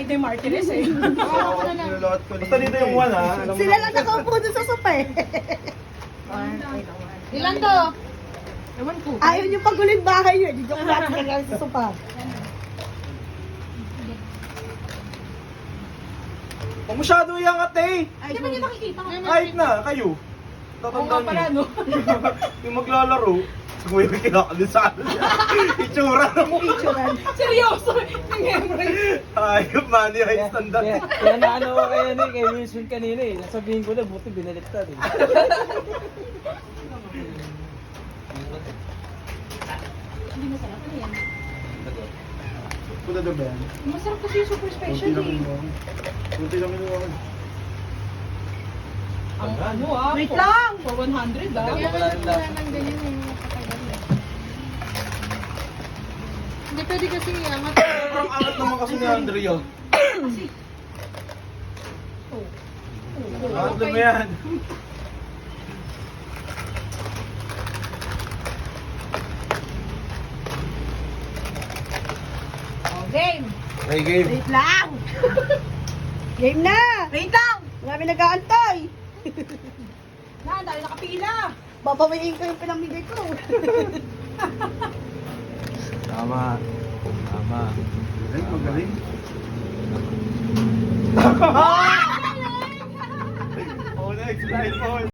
Friday Martinez eh. Oo, nilolot ko. Basta dito yung 1 ha. Alam mo Sila na. lang nakaupo dun sa sopa eh. Ilan to? Ewan ko. Ayaw niyo pagulin bahay yun. Dito ko lahat lang sa sopa. Huwag masyado iangat eh. Ay, di ba niya nakikita? Kahit na, kayo. Oo nga Tatandaan pala, niyo. no? Yung maglalaro, siguro yung kinakalit sa akin. Itsura mo. Picturean. Seryoso. Nangyayari. Ayop, money high standard. Kaya naano ko kay kay Wilson kanina eh. Nasabihin ko na, buti binaliktad eh. Hindi masarap. Ano yan? Punta doon ba yan? Masarap kasi yung super special Kunti lang eh. yun. Kunti lang yun. Ang ano ah. Wait lang! For 100 ah. Kaya wala nang ganyan eh. Matagal eh. Hindi pwede kasi iangat. Ang angat naman kasi ni Andrea. Angat mo yan. Oh, game! Hey, game. Wait lang! Game na! Wait lang! Marami nag-aantay! Na, dahil nakapila. Babawiin ko yung pinamigay ko. Tama. Tama. Ay, magaling. Oh, next slide po.